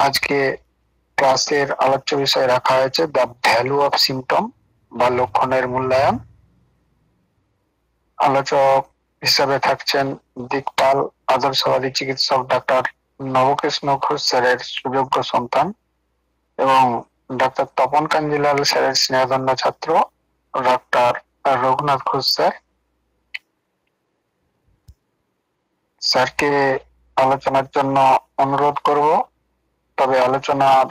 আজকে ক্লাসের আলোচ্য বিষয় রাখা হয়েছে দ্য ভ্যালু অফ সিমটম বা লক্ষণের মূল্যায়ন। আলোচক হিসাবে থাকছেন দিকপাল আদর্শবাদী চিকিৎসক ডাক্তার নবকৃষ্ণ ঘোষ স্যারের সুযোগ্য সন্তান এবং ডাক্তার তপন কাঞ্জিলাল স্যারের স্নেহধন্য ছাত্র ডাক্তার রঘুনাথ ঘোষ স্যার। স্যারকে আলোচনার জন্য অনুরোধ করব, তবে আলোচনার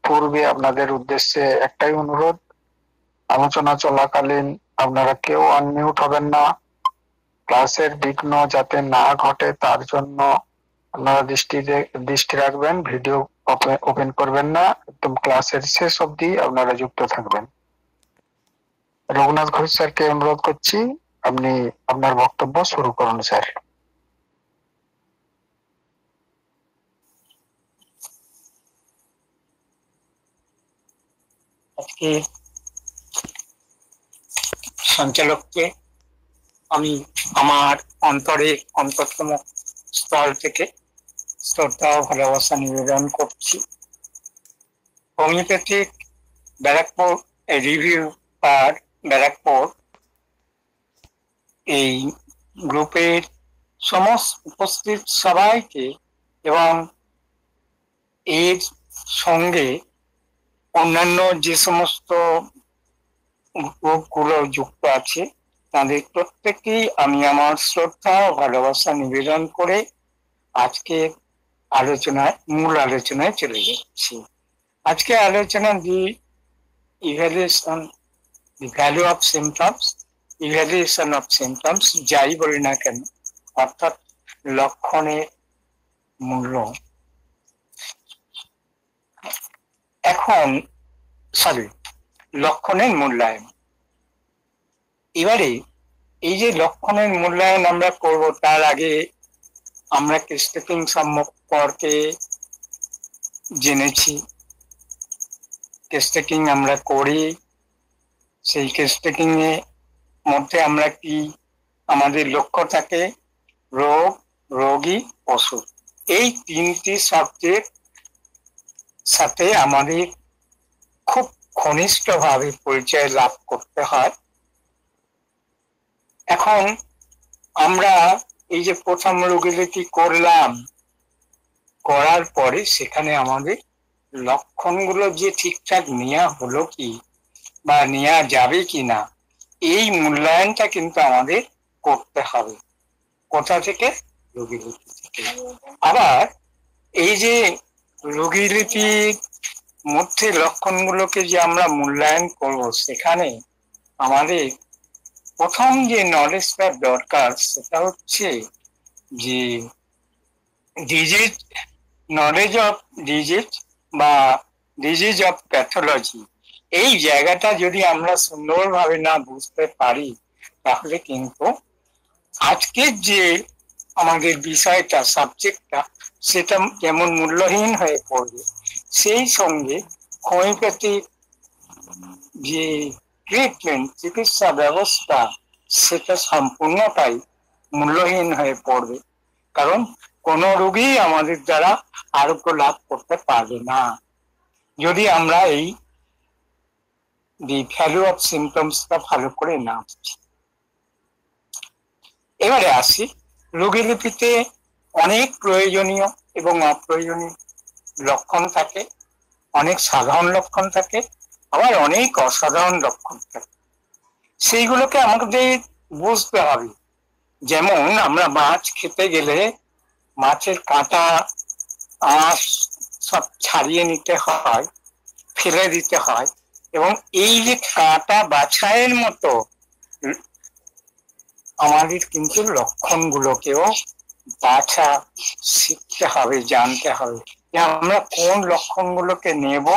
পূর্বে আপনাদের উদ্দেশ্যে একটাই অনুরোধ, আলোচনা চলাকালীন আপনারা কেউ আনমিউট হবেন না। ক্লাসের বিঘ্ন যাতে না ঘটে তার জন্য আপনারা দৃষ্টি রাখবেন। ভিডিও ওপেন করবেন না, একদম ক্লাসের শেষ অবধি আপনারা যুক্ত থাকবেন। রঘুনাথ ঘোষ স্যারকে অনুরোধ করছি, আপনি আপনার বক্তব্য শুরু করুন স্যার। আজকে সঞ্চালককে আমি আমার অন্তরের অন্তরতম স্থল থেকে শ্রদ্ধা ও ভালোবাসা নিবেদন করছি। হোমিওপ্যাথিক ব্যারাকপুর রিভিউ আর ব্যারাকপুর এই গ্রুপের সমস্ত উপস্থিত সবাইকে এবং এর সঙ্গে অন্যান্য যে সমস্ত গ্রুপগুলো যুক্ত আছে তাদের প্রত্যেককেই আমি আমার শ্রদ্ধা ও ভালোবাসা নিবেদন করে আজকে মূল আলোচনায় চলে যাচ্ছি। আজকে আলোচনা value of symptoms, evaluation of symptoms, যাই বলি না কেন, অর্থাৎ লক্ষণের মূল্য। লক্ষণের মূল্যায়ন। এবারে এই যে লক্ষণের মূল্যায়ন আমরা করব, তার আগে আমরা কেস টেকিং সম্পর্কে জেনেছি। কেস টেকিং আমরা করি, সেই কেস টেকিং এর মধ্যে আমরা কি আমাদের লক্ষ্য থাকে রোগ, রোগী, ওষুধ, এই তিনটি শব্দের সাথে আমাদের খুব ঘনিষ্ঠভাবে পরিচয় লাভ করতে হয়। এখন আমরা এই যে প্রথম রোগীলিপি করলাম, করার পরে সেখানে আমাদের লক্ষণগুলো যে ঠিকঠাক নেওয়া হলো কি বা নেওয়া যাবে কি না, এই মূল্যায়নটা কিন্তু আমাদের করতে হবে। কোথা থেকে? রোগীলিপি থেকে। আবার এই যে রোগীলিপির মধ্যে লক্ষণগুলোকে যে আমরা মূল্যায়ন করব, সেখানে আমাদের প্রথম যে নলেজটা দরকার সেটা হচ্ছে যে ডিজিজ, নলেজ অফ ডিজিজ বা ডিজিজ অফ প্যাথোলজি। এই জায়গাটা যদি আমরা সুন্দরভাবে না বুঝতে পারি, তাহলে কিন্তু আজকের যে আমাদের বিষয়টা, সাবজেক্টটা, সেটা যেমন মূল্যহীন হয়ে পড়বে, সেই সঙ্গে হোমিওপ্যাথিক যে ট্রিটমেন্ট, চিকিৎসা ব্যবস্থা, সেটা সম্পূর্ণটাই মূল্যহীন হয়ে পড়বে। কারণ কোন রোগী আমাদের দ্বারা আরোগ্য লাভ করতে পারবে না যদি আমরা এই দি ভ্যালু অফ সিমটমসটা ভালো করে না বুঝি। এবারে আসি, রোগীলিপিতে অনেক প্রয়োজনীয় এবং অপ্রয়োজনীয় লক্ষণ থাকে, অনেক সাধারণ লক্ষণ থাকে, আবার অনেক অসাধারণ লক্ষণ থাকে। সেইগুলোকে আমাদের বুঝতে হবে। যেমন আমরা মাছ খেতে গেলে মাছের কাঁটা আঁশ সব ছাড়িয়ে নিতে হয়, ফেলে দিতে হয়, এবং এই যে কাঁটা বাছাইয়ের মতো আমাদের কিন্তু লক্ষণগুলোকেও বাছা শিখতে হবে, জানতে হবে যে আমরা কোন লক্ষণগুলোকে নেব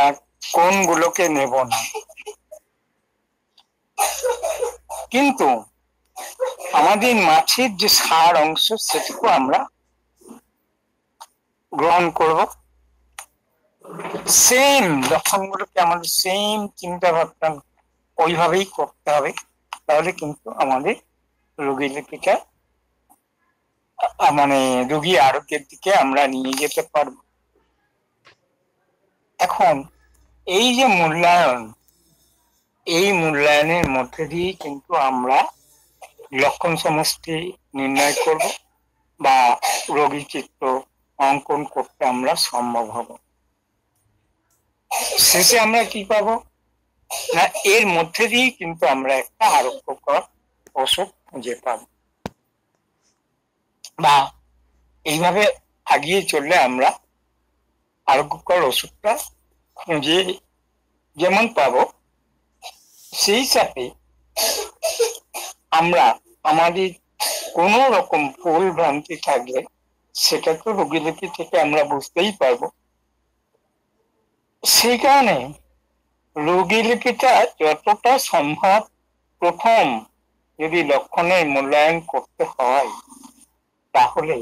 আর কোনগুলোকে নেব না। কিন্তু আমাদের মাছের যে সার অংশ, সেটুকু আমরা গ্রহণ করব। সেম লক্ষণগুলোকে আমাদের সেম চিন্তা ভাবনা ওইভাবেই করতে হবে, তাহলে কিন্তু আমাদের রোগীলিপিটা রোগী আরোগ্যের দিকে আমরা নিয়ে যেতে পারবো। এখন এই যে মূল্যায়ন, এই মূল্যায়নের মধ্যে দিয়ে কিন্তু আমরা লক্ষণ সমষ্টি নির্ণয় করব বা রোগী চিত্র অঙ্কন করতে আমরা সম্ভব হব। শেষে আমরা কি পাবো না, এর মধ্যে দিয়ে কিন্তু আমরা একটা আরোগ্যকর ওষুধ খুঁজে পাব, বা এইভাবে আগিয়ে চললে আমরা আরোগ্যকর ওষুধটা খুঁজে যেমন পাবো, সেই সাথে আমরা আমাদের কোন রকম ভুল ভ্রান্তি থাকলে সেটা তো রোগীলিপি থেকে আমরা বুঝতেই পারবো। সেই কারণে রোগীলিপিটা যতটা সম্ভব প্রথম যদি লক্ষণের মূল্যায়ন করতে হয়, তাহলে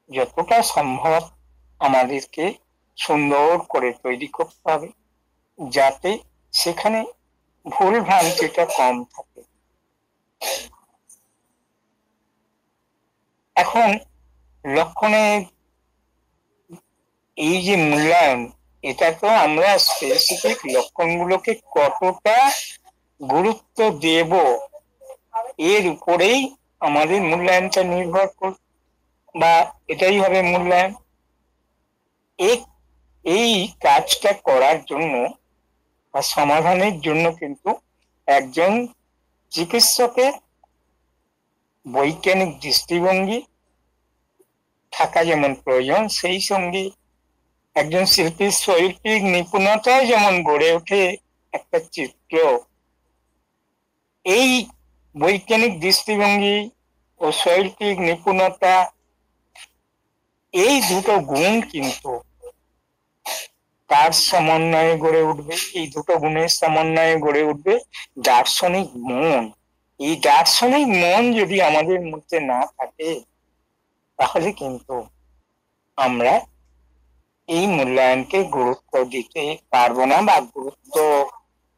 যতটা সম্ভব আমাদেরকে সুন্দর করে তৈরি করতে হবে, যাতে সেখানে ভুল ভ্রান্তিটা কম থাকে। এখন লক্ষণের এই যে মূল্যায়ন, এটা তো আমরা স্পেসিফিক লক্ষণগুলোকে কতটা গুরুত্ব দেব এর উপরেই আমাদের মূল্যায়নটা নির্ভর করবে, বা এটাই হবে মূল্যায়ন। এই কাজটা করার জন্য বা সমাধানের জন্য কিন্তু একজন চিকিৎসকের বৈজ্ঞানিক দৃষ্টিভঙ্গি থাকা যেমন প্রয়োজন, সেই সঙ্গে একজন শিল্পীর শৈল্পিক নিপুণতায় যেমন গড়ে ওঠে একটা চিত্র। এই বৈজ্ঞানিক দৃষ্টিভঙ্গি ও শৈল্পিক নিপুণতা, এই দুটো গুণ কিন্তু তার সমন্বয়ে গড়ে উঠবে, এই দুটো গুণের সমন্বয়ে গড়ে উঠবে দার্শনিক মন। এই দার্শনিক মন যদি আমাদের মধ্যে না থাকে, তাহলে কিন্তু আমরা এই মূল্যায়নকে গুরুত্ব দিতে পারবো না, বা গুরুত্ব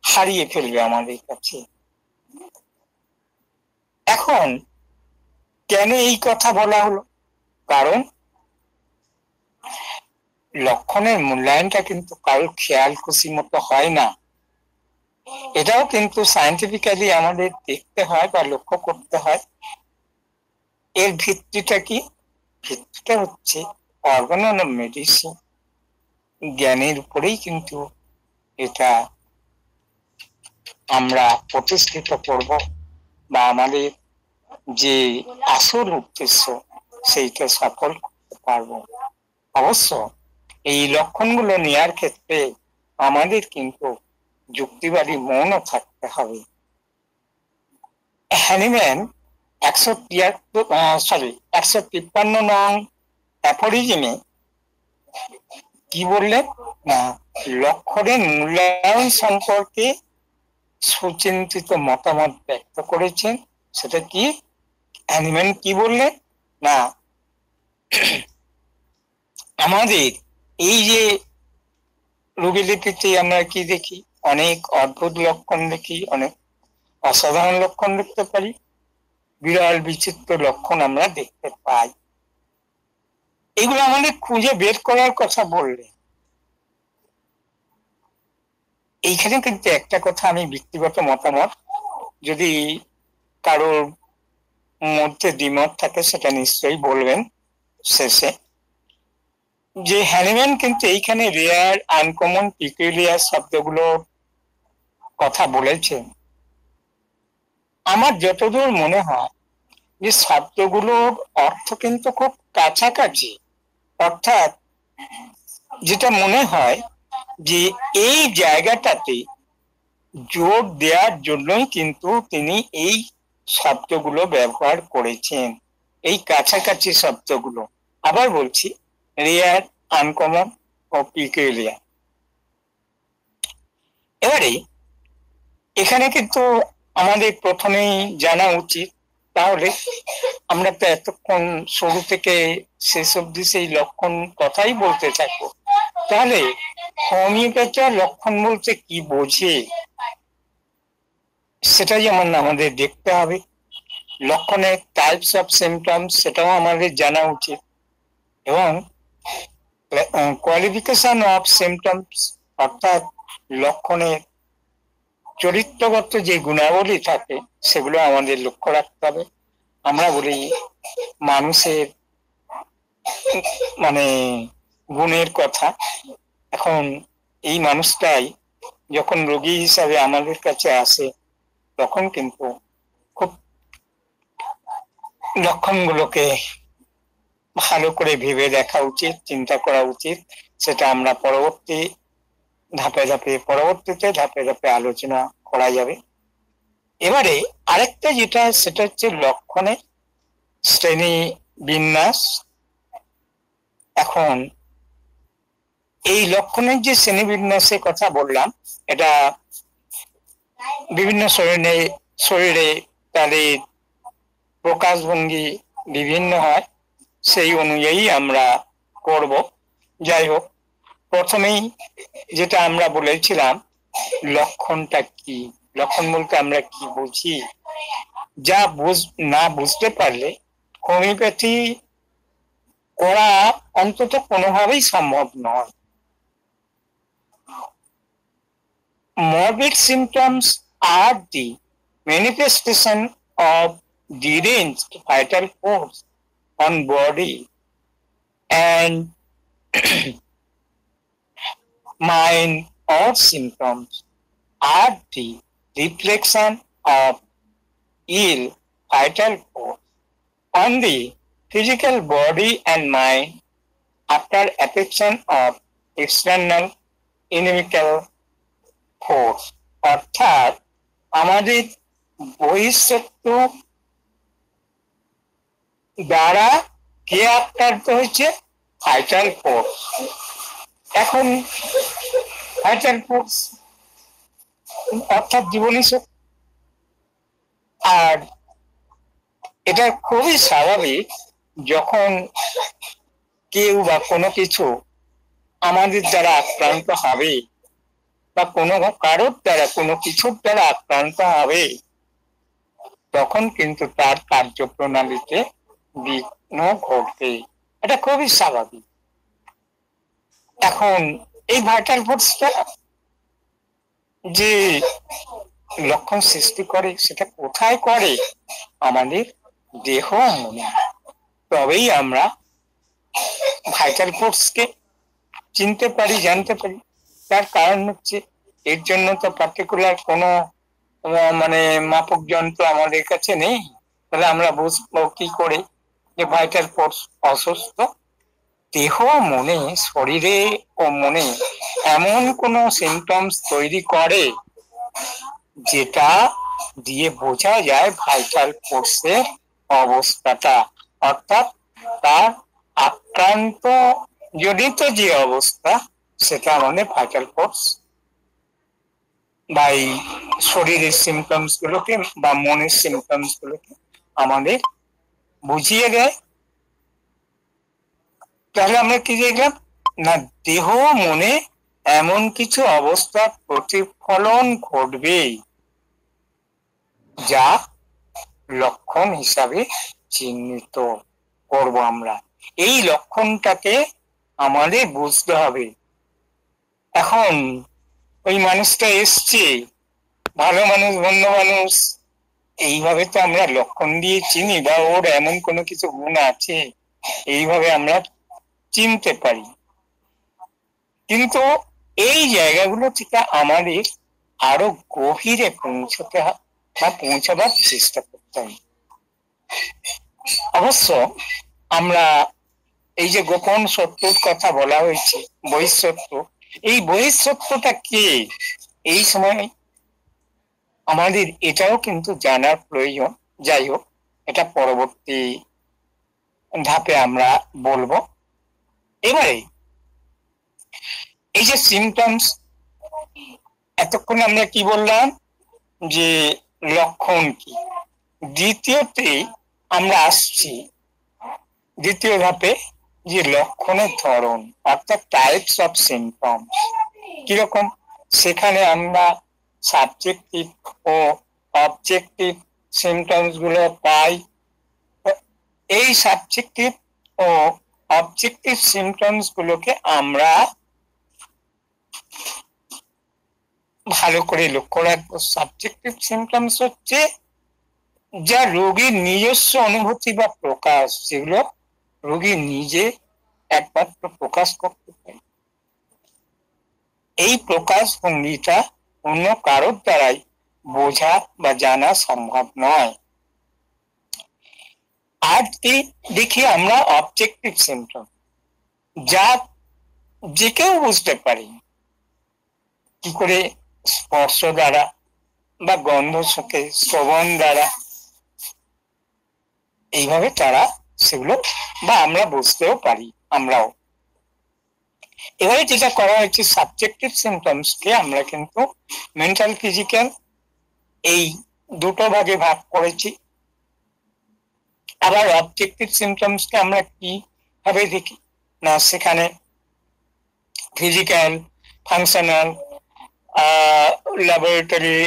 হারিয়ে ফেলবে আমাদের কাছে। এখন কেন এই কথা বলা হলো? কারণ লক্ষণের মূল্যায়নটা কিন্তু কারোর খেয়াল খুশি মতো হয় না। এটাও কিন্তু সায়েন্টিফিক্যালি আমাদের দেখতে হয় বা লক্ষ্য করতে হয়। এর ভিত্তিটা কি? ভিত্তিটা হচ্ছে অর্গান মেডিসিন জ্ঞানের উপরেই কিন্তু এটা আমরা প্রতিষ্ঠিত করব, বা আমাদের যে আসল উদ্দেশ্য সেইটা সফল করতে পারবো। অবশ্য এই লক্ষণগুলো নেওয়ার ক্ষেত্রে আমাদের কিন্তু যুক্তিবাদী মনও থাকতে হবে। হ্যানিম্যান 153 নং অ্যাফোরিজমে কি বললেন না, লক্ষণের মূল্যায়ন সম্পর্কে সুচিন্তিত মতামত ব্যক্ত করেছেন। সেটা কি? হ্যানিম্যান কি বললেন না, আমাদের এই যে রোগীলিপিতে আমরা কি দেখি, অনেক অদ্ভুত লক্ষণ দেখি, অনেক অসাধারণ লক্ষণ দেখতে পারি, বিরল বিচিত্র লক্ষণ আমরা দেখতে পাই। এগুলো আমাদের খুঁজে বের করার কথা বললে, এইখানে কিন্তু একটা কথা আমি ব্যক্তিগত মতামত, যদি কারোর মধ্যে দ্বিমত থাকে সেটা নিশ্চয়ই বলবেন শেষে, যে হ্যানিম্যান কিন্তু এইখানে রেয়ার, আনকমন, পিকুলিয়ার শব্দগুলোর কথা বলেছেন। আমার যতদূর মনে হয় যে শব্দগুলোর অর্থ কিন্তু খুব কাছাকাছি, অর্থাৎ যেটা মনে হয় যে এই জায়গাটাতে জোর দেওয়ার জন্যই কিন্তু তিনি এই শব্দগুলো ব্যবহার করেছেন, এই কাছাকাছি শব্দগুলো। আবার বলছি, রেয়ার, আনকমন ও পিকুলিয়ার। এবারে এখানে কিন্তু আমাদের প্রথমেই জানা উচিত, তাহলে আমরা তো এতক্ষণ শুরু থেকে শেষ অব্দি সেই লক্ষণ কথাই বলতে থাকবো, তাহলে হোমিওপ্যাথি লক্ষণ বলতে কি বোঝে সেটা যেমন আমাদের দেখতে হবে। লক্ষণের টাইপস অফ সিমটমস সেটাও আমাদের জানা উচিত, এবং কোয়ালিফিকেশন অফ সিমটমস অর্থাৎ লক্ষণের চরিত্রগত যে গুণাবলী থাকে সেগুলো আমাদের লক্ষ্য রাখতে হবে। আমরা বলি মানুষের মানে গুণের কথা। এখন এই মানুষটাই যখন রোগী হিসাবে আমাদের কাছে আসে তখন কিন্তু খুব লক্ষণগুলোকে ভালো করে ভেবে দেখা উচিত, চিন্তা করা উচিত। সেটা আমরা পরবর্তীতে ধাপে ধাপে আলোচনা করা যাবে। এবারে আরেকটা যেটা, সেটা হচ্ছে লক্ষণের শ্রেণী বিন্যাস। এখন এই লক্ষণের যে শ্রেণী বিন্যাসের কথা বললাম, এটা বিভিন্ন শরীরে তাদের প্রকাশভঙ্গি বিভিন্ন হয়, সেই অনুযায়ী আমরা করব। যাই হোক, প্রথমেই যেটা আমরা বলেছিলাম লক্ষণটা কি, লক্ষণ বলতে আমরা কি বুঝি, যা না বুঝতে পারলে হোমিওপ্যাথি করা অন্তত কোনোভাবেই সম্ভব নয়। Morbid symptoms are the manifestation of deranged vital force on body and mind, or symptoms are the reflection of ill vital force on the physical body and mind after affection of external inimical force। অর্থাৎ আমাদের বহিঃশত্রু দ্বারা কে আক্রান্ত হয়েছে? Vital force. এখন vital force অর্থাৎ জীবনী শক্তি। আর এটা খুবই স্বাভাবিক, যখন কেউ বা কোনো কিছু আমাদের দ্বারা আক্রান্ত হবে বা কোনো কারোর দ্বারা কোনো কিছুর দ্বারা আক্রান্ত হবে, তখন কিন্তু তার কার্যপ্রণালীতে বিঘ্ন ঘটবে। এটা খুবই স্বাভাবিক। এখন এই ভাইটাল ফোর্সটা যে লক্ষণ সৃষ্টি করে, সেটা কোথায় করে? আমাদের দেহ মনে। তবেই আমরা ভাইটাল ফোর্সকে চিনতে পারি, জানতে পারি। তার কারণ হচ্ছে, এর জন্য তো পার্টিকুলার কোনো মাপক যন্ত্র আমাদের কাছে নেই। তাহলে আমরা বুঝবো কি করে যে ভাইটাল ফোর্স অসুস্থ? দেহ মনে, শরীরে ও মনে এমন কোন সিমটমস তৈরি করে যেটা দিয়ে বোঝা যায় ভাইটাল ফোর্সের অবস্থাটা, অর্থাৎ তার আক্রান্ত জনিত যে অবস্থা, সেটা আমাদের ভাইটাল ফোর্স বা এই শরীরের সিমটমস গুলোকে বা মনের সিমটমস গুলোকে আমাদের বুঝিয়ে দেয়। তাহলে আমরা কি দেখলাম না, দেহ মনে এমন কিছু অবস্থার প্রতিফলন ঘটবে যা লক্ষণ হিসাবে চিহ্নিত করব আমরা। এই লক্ষণটাকে আমাদের বুঝতে হবে। এখন ওই মানুষটা এসছে, ভালো মানুষ, বন্ধ মানুষ, এইভাবে তো আমরা লক্ষণ দিয়ে চিনি, বা ওর এমন কোনো কিছু গুণ আছে এইভাবে আমরা চিনতে পারি। কিন্তু এই জায়গাগুলো থেকে আমাদের আরো গভীরে পৌঁছতে বা পৌঁছাবার চেষ্টা করতে হবে। অবশ্য আমরা এই যে গোপন সত্যর কথা বলা হয়েছে, বহিঃসত্য, এই বহিঃসত্যটা কি, এই সময় আমাদের এটাও কিন্তু জানার প্রয়োজন। যাই হোক, এটা পরবর্তী ধাপে আমরা বলবো। এবারে এই যে সিমটমস, এতক্ষণ আমরা কি বললাম যে লক্ষণ কি। দ্বিতীয়তে আমরা আসছি দ্বিতীয় ধাপে, যে লক্ষণের ধরন, অর্থাৎ টাইপস অফ সিমটমস কিরকম। সেখানে আমরা সাবজেক্টিভ ও অবজেক্টিভ সিমটমস গুলো পাই। এই সাবজেক্টিভ ও অবজেক্টিভ সিমটমস গুলোকে আমরা ভালো করে লক্ষ্য রাখবো। সাবজেক্টিভ সিমটমস হচ্ছে যা রোগীর নিজস্ব অনুভূতি বা প্রকাশ, যেগুলো রোগী নিজে একমাত্র প্রকাশ করতে পারে। এই প্রকাশ ভঙ্গিটা অন্য কারোর দ্বারাই বোঝা বা জানা সম্ভব নয়। আর দেখি আমরা অবজেক্টিভ সিমটম, যা যে কেউ বুঝতে পারি, কি করে? স্পর্শ দ্বারা বা গন্ধ সুখে, শ্রবণ দ্বারা, এইভাবে তারা সেগুলো বা আমরা বুঝতেও পারি আমরাও। এবারে যেটা করা হয়েছে, সাবজেক্টিভ সিমটমস কে আমরা কিন্তু মেন্টাল ফিজিক্যাল এই দুটো ভাগে ভাগ করেছি। আবার অবজেক্টিভ সিমটমস কে আমরা কি ভাবে দেখি না, সেখানে ফিজিক্যাল, ফাংশনাল, ল্যাবরেটরি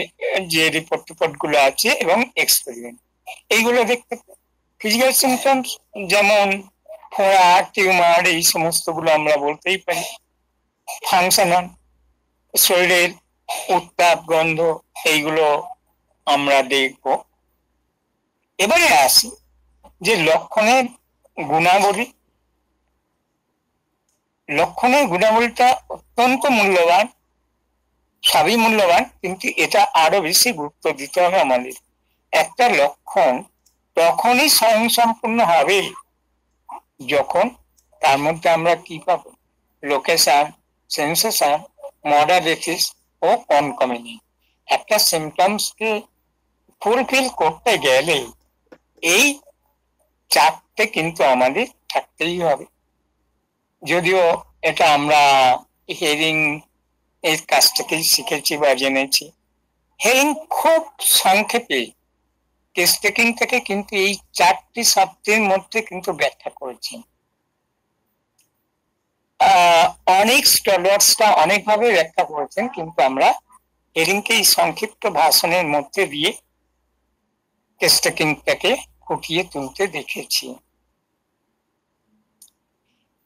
যে রিপোর্ট গুলো আছে এবং এক্সপেরিমেন্ট, এইগুলো দেখতে। ফিজিক্যাল সিমটমস যেমন ফোড়া, টিউমার, এই সমস্ত গুলো আমরা বলতেই পারি। ফাংশনাল, শরীরের উত্তাপ, গন্ধ, এইগুলো আমরা দেখব। এবারে আসি যে লক্ষণের গুণাবলী। লক্ষণের গুণাবলীটা অত্যন্ত মূল্যবান, সবই মূল্যবান, কিন্তু এটা আরো বেশি গুরুত্ব দিতে হবে আমাদের। একটা লক্ষণ তখনই স্বয়ংসম্পূর্ণ হবে যখন তার মধ্যে আমরা কি পাবো? লোকেশন, সেন্সেশন, মডালিটিস ও কনকমিনেন্ট। একটা সিমটমস কে ফুলফিল করতে গেলে এই চারটে কিন্তু আমাদের থাকতেই হবে। যদিও এটা আমরা হিয়ারিং এর কাছ থেকেই শিখেছি বা জেনেছি। হিয়ারিং খুব সংক্ষেপে টেস্ট টেকিং থেকে কিন্তু এই চারটি শব্দের মধ্যে কিন্তু ব্যাখ্যা করেছেন। অনেক স্কলার্সরা অনেকভাবে ব্যাখ্যা করেছেন, কিন্তু আমরা হিয়ারিংকে এই সংক্ষিপ্ত ভাষণের মধ্যে দিয়ে টেস্ট টেকিংটাকে ফুটিয়ে তুলতে দেখেছি।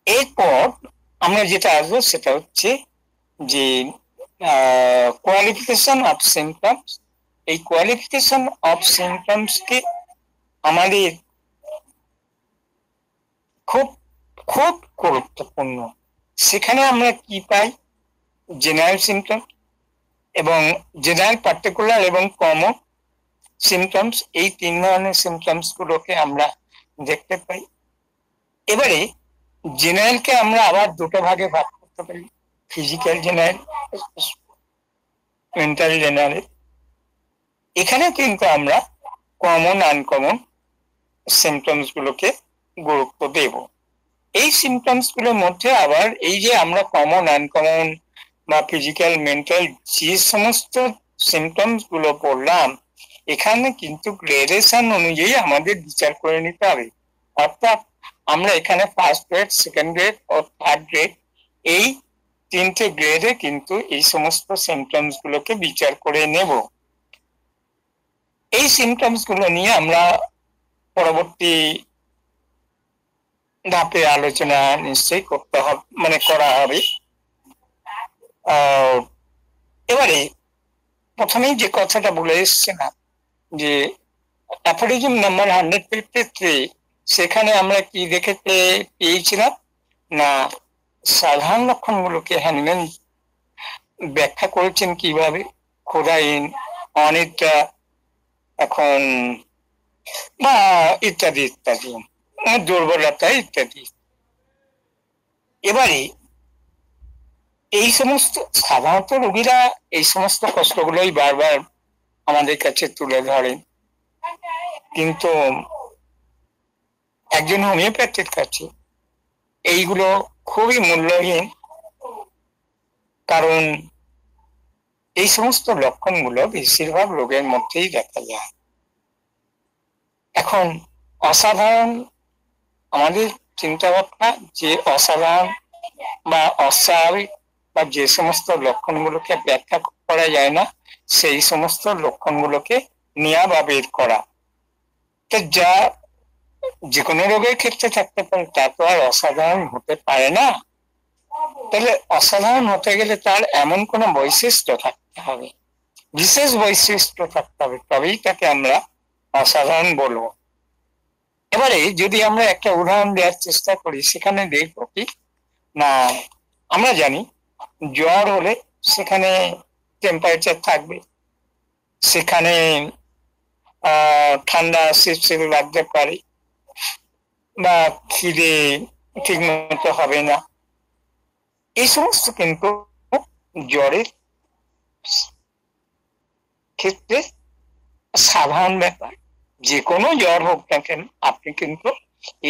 এরপর আমরা যেটা আসবো সেটা হচ্ছে যে কোয়ালিফিকেশন অফ সিমটমস। এই কোয়ালিফিকেশন অফ সিমটমস কে আমাদের খুব খুব গুরুত্বপূর্ণ। সেখানে আমরা কি পাই? জেনারেল সিমটম এবং জেনারেল, পার্টিকুলার এবং কমন সিমটমস, এই তিন ধরনের সিমটমস গুলোকে আমরা দেখতে পাই। এবারে জেনারেলকে আমরা আবার দুটো ভাগে ভাগ করতে পারি, ফিজিক্যাল জেনারেল, মেন্টাল জেনারেল। এখানে কিন্তু আমরা কমন, আনকমন সিমটমস গুলোকে গুরুত্ব দেব। এই সিমটমস গুলোর মধ্যে আবার এই যে আমরা কমন, আনকমন বা ফিজিক্যাল, মেন্টাল যে সমস্ত সিমটমস গুলো পড়লাম, এখানে কিন্তু গ্রেডেশন অনুযায়ী আমাদের বিচার করে নিতে হবে। অর্থাৎ আমরা এখানে ফার্স্ট গ্রেড, সেকেন্ড গ্রেড ও থার্ড গ্রেড, এই তিনটে গ্রেডে কিন্তু এই সমস্ত সিমটমস গুলোকে বিচার করে নেব। এই সিমটমস গুলো নিয়ে আমরা পরবর্তী ধাপে আলোচনা নিশ্চয়ই করতে হবে, মানে করা হবে। এবারে প্রথমেই যে কথাটা বলে এসছে না, যে অ্যাফোরিজম নাম্বার 153, সেখানে আমরা কি দেখে পেয়েছিলাম না, সাধারণ লক্ষণগুলোকে হ্যানিম্যান ব্যাখ্যা করেছেন কিভাবে। খোদাইন, অনিদ্রা, এখন বা ইত্যাদি ইত্যাদি, দুর্বলতা ইত্যাদি। এবারে এই সমস্ত সাধারণত রোগীরা এই সমস্ত কষ্টগুলোই বারবার আমাদের কাছে তুলে ধরেন, কিন্তু একজন হোমিওপ্যাথির কাছে এইগুলো খুবই মূল্যহীন, কারণ এই সমস্ত লক্ষণগুলো বেশিরভাগ রোগের মধ্যেই দেখা যায়। এখন অসাধারণ আমাদের চিন্তা ভাবনা, যে অসাধারণ বা অস্বাভাবিক বা যে সমস্ত লক্ষণগুলোকে ব্যাখ্যা করা যায় না, সেই সমস্ত লক্ষণগুলোকে নেওয়া বা বের করা। যা যে কোনো রোগের ক্ষেত্রে থাকতে পারে, তা তো আর অসাধারণ হতে পারে না। তাহলে অসাধারণ হতে গেলে তার এমন কোনো বৈশিষ্ট্য থাকতে হবে, বিশেষ বৈশিষ্ট্য থাকতে হবে, তবেই তাকে আমরা অসাধারণ বলবো। এবারে যদি আমরা একটা উদাহরণ দেওয়ার চেষ্টা করি, সেখানে দেখবো কি না, আমরা জানি জ্বর হলে সেখানে টেম্পারেচার থাকবে, সেখানে ঠান্ডা শিরশির লাগতে পারে, বা খিদে ঠিক মতো হবে না। এই সমস্ত কিন্তু জ্বরের ক্ষেত্রে সাধারণ ব্যাপার। যে কোনো জ্বর হোক না কেন আপনি কিন্তু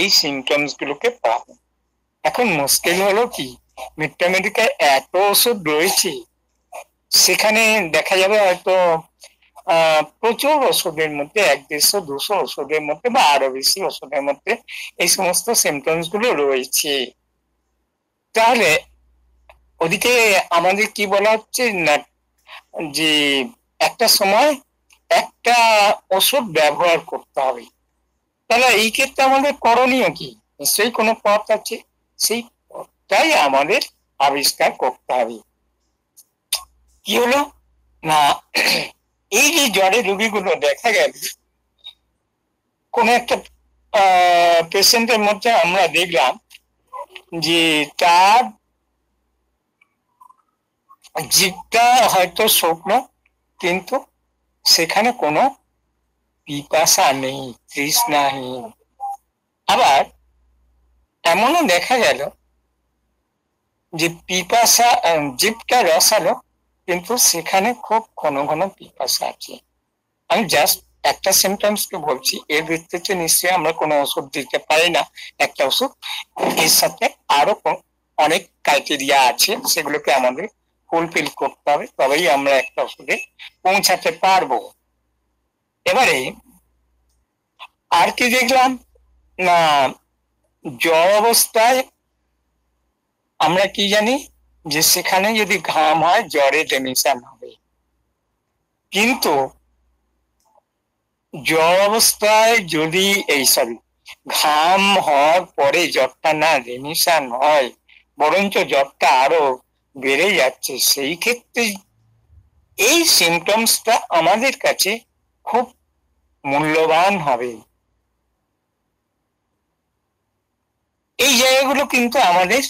এই সিমটমস গুলোকে পাবেন। এখন মুশকিল হলো কি, মেডিকেল এত ওষুধ রয়েছে, সেখানে দেখা যাবে হয়তো প্রচুর ওষুধের মধ্যে 100-150 ওষুধের মধ্যে বা আরো বেশি ওষুধের মধ্যে এই সমস্ত সিমটমস গুলো রয়েছে। তাহলে ওদিকে আমাদের কি বলা হচ্ছে না, যে একটা সময় একটা ওষুধ ব্যবহার করতে হবে। তাহলে এই ক্ষেত্রে আমাদের করণীয় কি? নিশ্চয়ই কোনো পথ আছে, সেই পথটাই আমাদের আবিষ্কার করতে হবে। কি হলো না, এই যে জ্বরের রোগীগুলো দেখা গেল কোন একটা পেশেন্টের মধ্যে আমরা দেখলাম যে তার জিভটা হয়তো শুকনো, কিন্তু সেখানে কোনো পিপাসা নেই, তৃষ্ণাহীন। আবার এমনও দেখা গেল যে পিপাসা, জিভটা রসালো, কিন্তু সেখানে খুব ঘন ঘন পিপাসা আছে। আমি জাস্ট একটা সিমটমস কে বলছি, এর ভিত্তিতে নিশ্চয়ই আমরা কোনো ওষুধ দিতে পারি না। একটা ওষুধ, এর সাথে আরো অনেক ক্রাইটেরিয়া আছে, সেগুলোকে আমাদের ফুলফিল করতে হবে, তবেই আমরা একটা ওষুধে পৌঁছাতে পারবো। এবারে আর কি দেখলাম না, জ্বর অবস্থায় আমরা কি জানি যে সেখানে যদি ঘাম হয় জ্বরে রেমিশন হবে, কিন্তু জ্বর অবস্থায় যদি ঘাম হওয়ার পরে জ্বরটা না রেমিশন হয়, বরঞ্চ জ্বরটা আরো বেড়ে যাচ্ছে, সেই ক্ষেত্রে এই সিমটমসটা আমাদের কাছে খুব মূল্যবান হবে। এই জায়গাগুলো কিন্তু আমাদের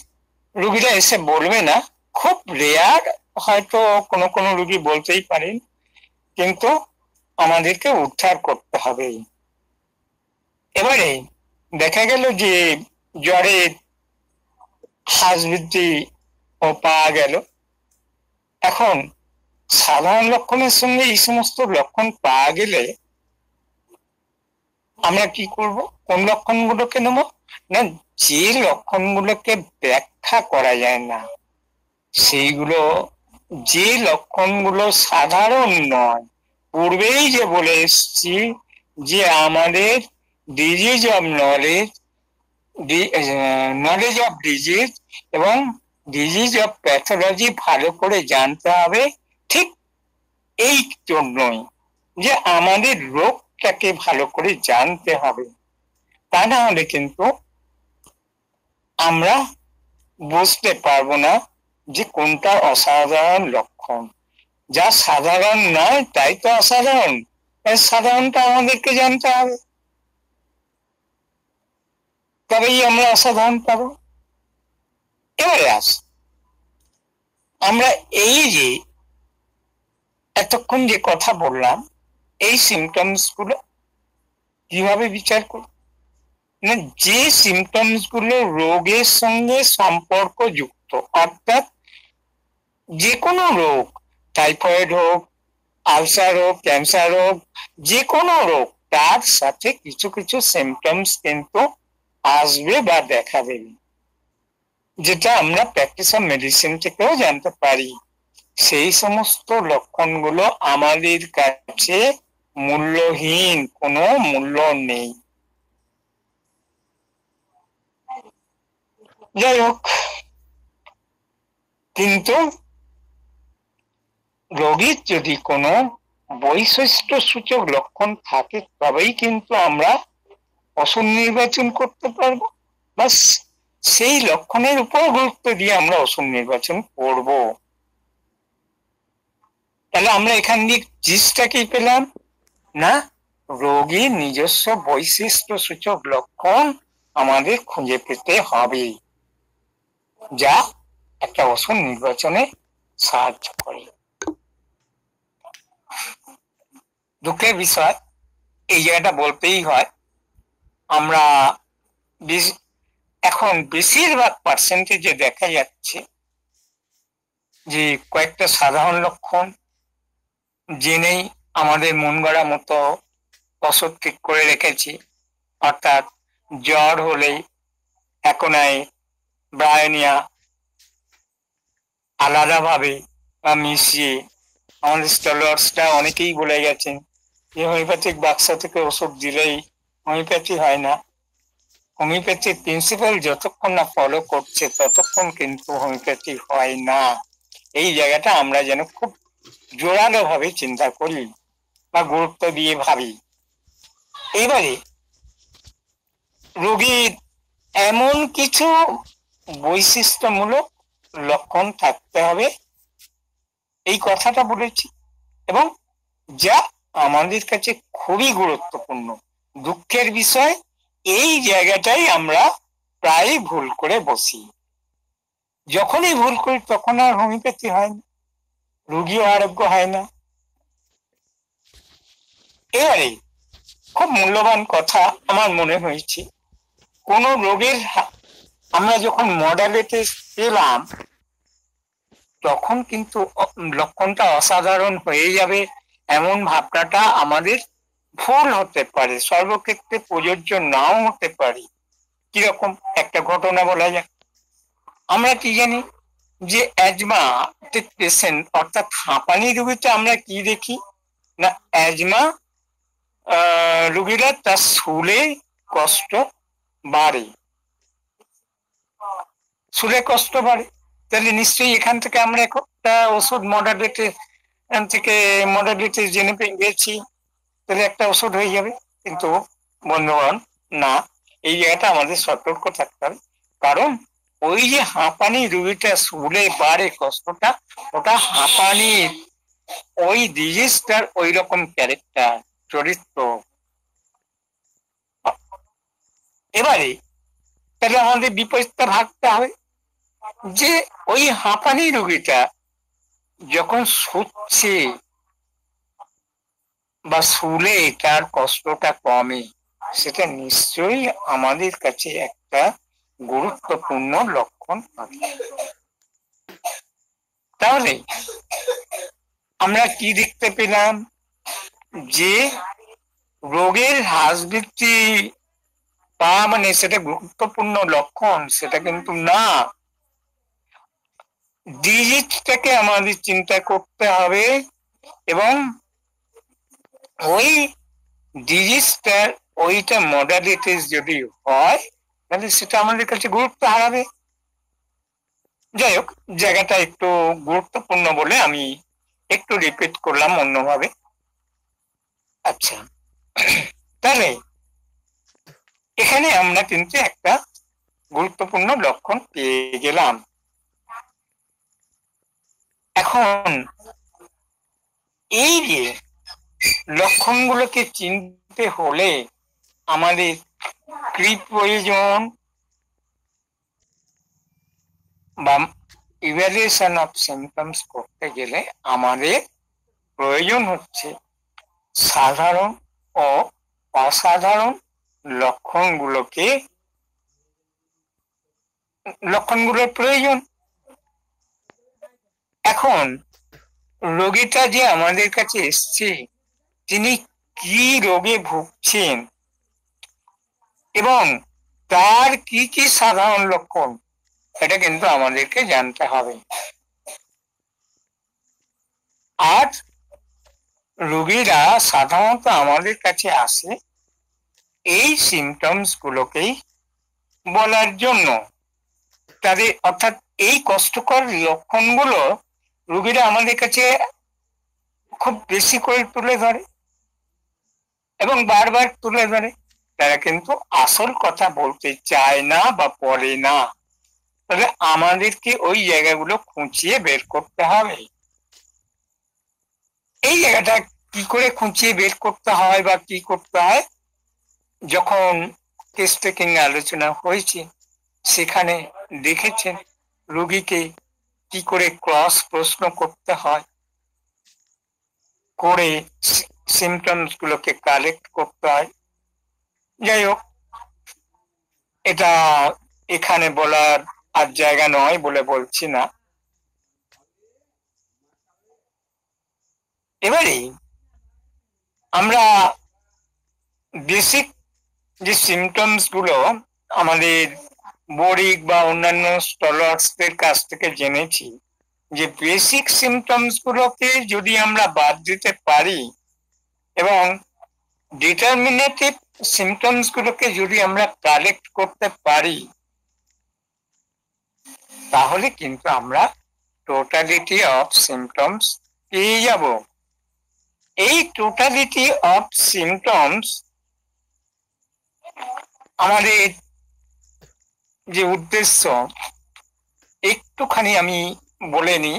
রুগীরা এসে বলবে না, খুব রেয়ার, হয়তো কোনো কোনো রুগী বলতেই পারেন, কিন্তু আমাদেরকে উদ্ধার করতে হবে। এবারে দেখা গেল যে জ্বরের শ্বাস বৃদ্ধি ও পাওয়া গেল। এখন সাধারণ লক্ষণের সঙ্গে এই সমস্ত লক্ষণ পাওয়া গেলে আমরা কি করব, কোন লক্ষণগুলোকে নেব না, যে লক্ষণগুলোকে ব্যাখ্যা করা যায় না, সেইগুলো, যে লক্ষণগুলো সাধারণ নয়, পূর্বেই যে বলে এসছি যে আমাদের disease of knowledge, knowledge of disease এবং ডিজিজ অফ প্যাথোলজি ভালো করে জানতে হবে। ঠিক এই জন্যই যে আমাদের রোগটাকে ভালো করে জানতে হবে, তা না হলে কিন্তু আমরা বুঝতে পারবো না যে কোনটা অসাধারণ লক্ষণ। যা সাধারণ নয় তাই তো অসাধারণ, সাধারণটা আমাদেরকে জানতে হবে, তবেই আমরা অসাধারণ পাবো। এবারে আস, আমরা এই যে এতক্ষণ যে কথা বললাম, এই সিমটমস গুলো কিভাবে বিচার করব না, যে সিমটমস গুলো রোগের সঙ্গে সম্পর্ক যুক্ত, অর্থাৎ যে কোনো রোগ, টাইফয়েড হোক, আলসার হোক, ক্যান্সার হোক, যে কোনো রোগ, তার সাথে কিছু কিছু সিমটমস কিন্তু আসবে বা দেখা দেবে, যেটা আমরা প্র্যাকটিস অফ মেডিসিন থেকেও জানতে পারি। সেই সমস্ত লক্ষণগুলো আমাদের কাছে মূল্যহীন, কোনো মূল্য নেই। যাই হোক, কিন্তু রোগীর যদি কোনো বৈশিষ্ট্য সূচক লক্ষণ থাকে, তবেই কিন্তু আমরা ওষুধ নির্বাচন করতে পারবো, বাস সেই লক্ষণের উপর গুরুত্ব দিয়ে আমরা ওষুধ নির্বাচন করব। তাহলে আমরা এখান দিয়ে জিনিসটা কি পেলাম না, রোগীর নিজস্ব বৈশিষ্ট্য সূচক লক্ষণ আমাদের খুঁজে পেতে হবে, যা একটা ওষুধ নির্বাচনে সাহায্য করে। দুঃখের বিষয় এই জায়গাটা বলতেই হয়, আমরা এখন বেশিরভাগ পার্সেন্টেজে দেখা যাচ্ছে যে কয়েকটা সাধারণ লক্ষণ জেনেই আমাদের মন গড়া মতো ওষুধ ঠিক করে রেখেছি। অর্থাৎ জ্বর হলেই অ্যাকোনাইট, ব্রায়োনিয়া আলাদাভাবে বা মিশিয়ে, আমাদের স্টলার্সটা অনেকেই বলে গেছেন যে হোমিওপ্যাথিক বাক্স থেকে ওষুধ দিলেই হোমিওপ্যাথি হয় না। হোমিওপ্যাথির প্রিন্সিপাল যতক্ষণ না ফলো করছে ততক্ষণ কিন্তু হোমিওপ্যাথি হয় না। এই জায়গাটা আমরা যেন খুব জোরালো ভাবে চিন্তা করি বা গুরুত্ব দিয়ে ভাবি। এবারে রোগীর এমন কিছু বৈশিষ্ট্যমূলক লক্ষণ থাকতে হবে, এই কথাটা বলেছি, এবং যা আমাদের কাছে খুবই গুরুত্বপূর্ণ। দুঃখের বিষয় এই জায়গাটাই আমরা প্রায় ভুল করে বসি। যখনই ভুল করি তখন আর হোমিওপ্যাথি হয় না, রোগীও আরোগ্য হয় না। এবারে খুব মূল্যবান কথা আমার মনে হয়েছে, কোন রোগের আমরা যখন মডালিটি পেলাম তখন কিন্তু লক্ষণটা অসাধারণ হয়ে যাবে এমন ভাবনাটা আমাদের ভুল হতে পারে, সর্বক্ষেত্রে প্রযোজ্য নাও হতে পারে। কিরকম একটা ঘটনা বলা যাক। আমরা কি জানি যে অ্যাজমা পেশেন্ট অর্থাৎ হাঁপানি রোগীতে আমরা কি দেখি না, অ্যাজমা রোগীরা তার শুলে কষ্ট বাড়ে, শুলে কষ্ট বাড়ে। তাহলে নিশ্চয়ই এখান থেকে আমরা একটা ওষুধ মডালিটি জেনে গেছি, তাহলে একটা ওষুধ হয়ে যাবে। কিন্তু বন্ধুগণ, না, এই জায়গাটা আমাদের সতর্ক থাকতে হবে। কারণ ওই যে হাঁপানি রোগীটা শুলে বাড়ে কষ্টটা, ওটা হাঁপানির ওই ডিজিজটার ওই রকম ক্যারেক্টার, চরিত্র। এবারে তাহলে আমাদের বিপরীতটা ভাবতে হবে যে ওই হাঁপানি রোগীটা যখন শুচ্ছে বা শুলে তার কষ্টটা কমে, সেটা নিশ্চয়ই আমাদের কাছে একটা গুরুত্বপূর্ণ লক্ষণ হবে। তাহলে আমরা কি দেখতে পেলাম যে রোগের হ্রাস বৃদ্ধি পাওয়া মানে সেটা গুরুত্বপূর্ণ লক্ষণ, সেটা কিন্তু না। ডিজিজটাকে আমাদের চিন্তা করতে হবে, এবং ওই ডিজিজটার ওইটা মডালিটিস যদি হয় তাহলে সেটা আমাদের কাছে গুরুত্ব হারাবে। যাই হোক, জায়গাটা একটু গুরুত্বপূর্ণ বলে আমি একটু রিপিট করলাম অন্যভাবে। আচ্ছা, তাহলে এখানে আমরা কিন্তু একটা গুরুত্বপূর্ণ লক্ষণ পেয়ে গেলাম। এখন এই যে লক্ষণগুলোকে চিনতে হলে আমাদের কি প্রয়োজন, বা ইভ্যালুয়েশন অফ সিমটমস করতে গেলে আমাদের প্রয়োজন হচ্ছে সাধারণ ও অসাধারণ লক্ষণগুলোর প্রয়োজন। এখন রোগীটা যে আমাদের কাছে এসছে, তিনি কি রোগে ভুগছেন এবং তার কি কি সাধারণ লক্ষণ, এটা কিন্তু আমাদেরকে জানতে হবে। আর রোগীরা সাধারণত আমাদের কাছে আসে এই সিমটমস গুলোকেই বলার জন্য। তাদের অর্থাৎ এই কষ্টকর লক্ষণগুলো রোগীরা আমাদের কাছে খুব বেশি করে তুলে ধরে এবং বারবার তুলে ধরে, তারা কিন্তু আসল কথা বলতে চায় না বা বলে না। তাহলে আমাদেরকে ওই জায়গাগুলো খুঁচিয়ে বের করতে হবে। এই জায়গাটা কি করে খুঁচিয়ে বের করতে হয় বা কি করতে হয়, যখন কেস টেকিং আলোচনা হয়েছে সেখানে দেখেছেন রোগীকে কি করে ক্রস প্রশ্ন করতে হয়, করে সিমটমস গুলোকে কালেক্ট করতে হয়। যাই হোক, এটা এখানে বলার আর জায়গা নয় বলে বলছি না। এবারে আমরা বেসিক যে সিমটমস গুলো আমাদের বরিক বা অন্যান্য স্টলার্সদের কাছ থেকে জেনেছি, যে বেসিক সিমটমস গুলোকে যদি আমরা বাদ দিতে পারি এবং ডিটারমিনেটিভ সিমটমস গুলোকে যদি আমরা কালেক্ট করতে পারি, তাহলে কিন্তু আমরা টোটালিটি অফ সিমটমস পেয়ে যাব। এই টোটালিটি অফ সিমটমস আমাদের যে উদ্দেশ্য একটুখানি আমি বলে নিই।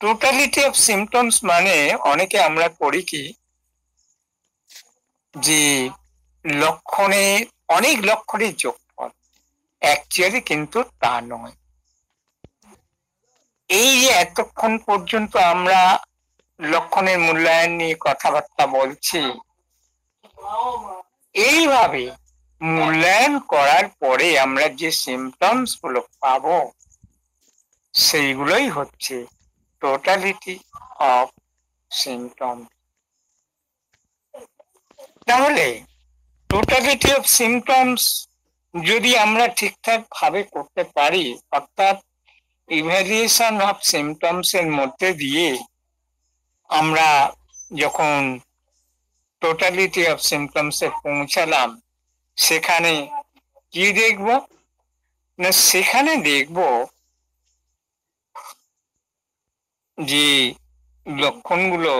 টোটালিটি অফ সিমটমস মানে অনেকে আমরা করি কি, যে লক্ষণে অনেক লক্ষণের যোগফল, অ্যাকচুয়ালি কিন্তু তা নয়। এই যে এতক্ষণ পর্যন্ত আমরা লক্ষণের মূল্যায়ন নিয়ে কথাবার্তা বলছি, এইভাবে মূল্যায়ন করার পরে আমরা যে সিমটমস গুলো পাবো সেইগুলোই হচ্ছে টোটালিটি অফ সিমটমস। তাহলে টোটালিটি অফ সিমটমস যদি আমরা ঠিকঠাক ভাবে করতে পারি, অর্থাৎ ইভ্যালুয়েশন অফ সিমটমস এর মধ্যে দিয়ে আমরা যখন টোটালিটি অফ সিমটমস এ পৌঁছালাম, সেখানে কি দেখব না, সেখানে দেখব যে লক্ষণগুলো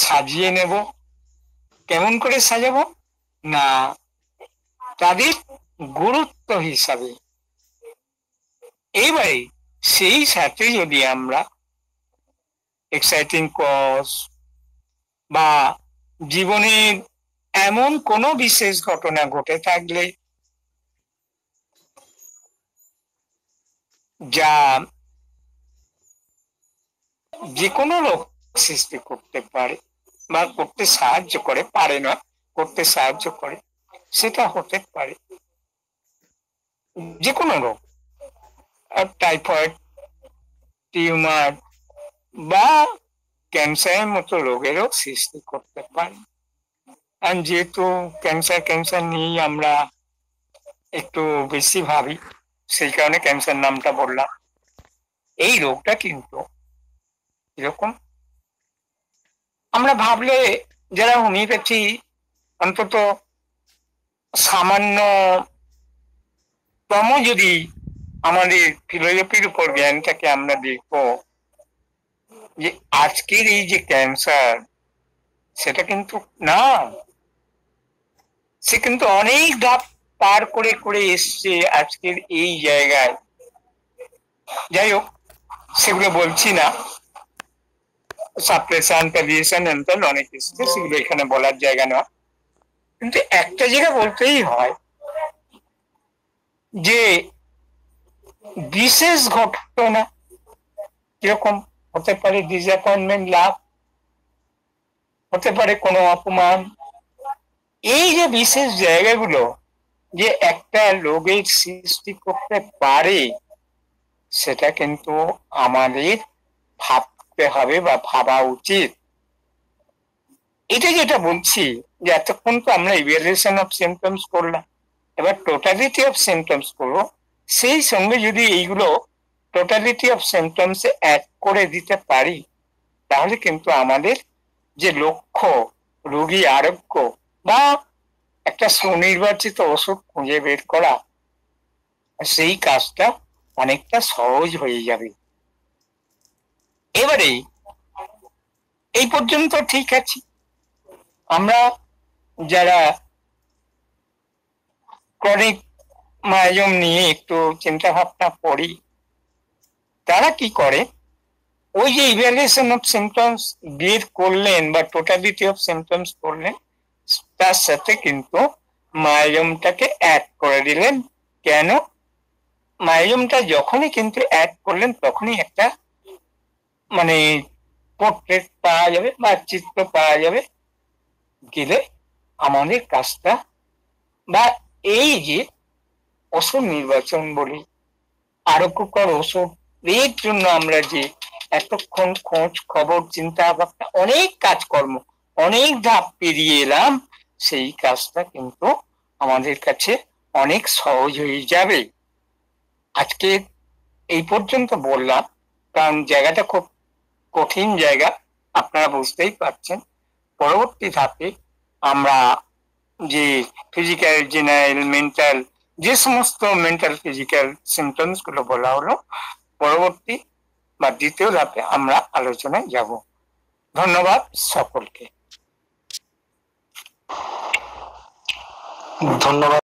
সাজিয়ে নেব। কেমন করে সাজাবো না, তাদের গুরুত্ব হিসাবে। এবারে সেই সাথে যদি আমরা এক্সাইটিং কজ বা জীবনের এমন কোনো বিশেষ ঘটনা ঘটে থাকলে যা যে কোনো রোগ সৃষ্টি করতে পারে বা করতে সাহায্য করে, পারে না, করতে সাহায্য করে, সেটা হতে পারে যে কোনো রোগ, টাইফয়েড, টিউমার বা ক্যান্সারের মতো রোগেরও সৃষ্টি করতে পারে। আর যেহেতু ক্যান্সার নিয়েই আমরা একটু বেশি ভাবি, সেই কারণে ক্যান্সার নামটা বললাম। এই রোগটা কিন্তু এরকম আমরা ভাবলে, যারা হোমিওপ্যাথি অন্তত সামান্যতম যদি আমাদের ফিলোসফির উপর জ্ঞানটাকে আমরা দেখব, যে আজকের এই যে ক্যান্সার, সেটা কিন্তু না, সে কিন্তু অনেক ধাপ পার করে করে এসছে আজকের এই জায়গায়। যাই হোক, সেগুলো বলছি না, সাপ্রেশন, প্যালিয়েশন, অনেক এসছে, সেগুলো এখানে বলার জায়গা নয়। কিন্তু একটা জায়গা বলতেই হয় যে বিশেষ ঘটনা কিরকম হতে পারে, ডিসঅ্যাপয়েন্টমেন্ট, লাভ, হতে পারে কোনো অপমান। এই যে বিশেষ জায়গাগুলো যে একটা রোগের সৃষ্টি করতে পারে, সেটা কিন্তু আমাদের ভাবতে হবে বা ভাবা উচিত। এটা যেটা বলছি, যে এতক্ষণ তো আমরা ইভ্যালুয়েশন অফ সিমটমস করলাম, এবার টোটালিটি অফ সিমটমস করবো। সেই সঙ্গে যদি এইগুলো টোটালিটি অফ সিমটমস অ্যাড করে দিতে পারি, তাহলে কিন্তু আমাদের যে লক্ষ্য রোগী আরোগ্য বা একটা সুনির্বাচিত ওষুধ খুঁজে বের করা, সেই কাজটা অনেকটা সহজ হয়ে যাবে। এবারে এই পর্যন্ত ঠিক আছে। আমরা যারা ক্রনিক মায়োজম নিয়ে একটু চিন্তা ভাবনা করি, তারা কি করে, ওই যে ইভ্যালুয়েশন অফ সিমটমস বের করলেন বা টোটালিটি অফ সিমটমস করলেন, তার সাথে কিন্তু মায়োজমটাকে অ্যাড করে দিলেন। কেন? মায়োজমটা যখনই কিন্তু অ্যাড করলেন তখনই একটা মানে পোর্ট্রেট পাওয়া যাবে বা চিত্র পাওয়া যাবে, গেলে আমাদের কাজটা বা এই যে ওষুধ নির্বাচন বলি, আরোগ্যকর ওষুধ, এর জন্য আমরা যে এতক্ষণ খোঁজ খবর চিন্তা ভাবনা অনেক কাজকর্ম অনেক ধাপ পেরিয়ে এলাম, সেই কাজটা কিন্তু আমাদের কাছে অনেক সহজ হয়ে যাবে। আজকে এই পর্যন্ত বললাম, কারণ জায়গাটা খুব কঠিন জায়গা, আপনারা বুঝতেই পারছেন। পরবর্তী ধাপে আমরা যে ফিজিক্যাল, জেনারেল, মেন্টাল, যে সমস্ত মেন্টাল ফিজিক্যাল সিমটমস গুলো বলা হলো, পরবর্তী বা দ্বিতীয় ধাপে আমরা আলোচনায় যাব। ধন্যবাদ সকলকে। ধন্যবাদ।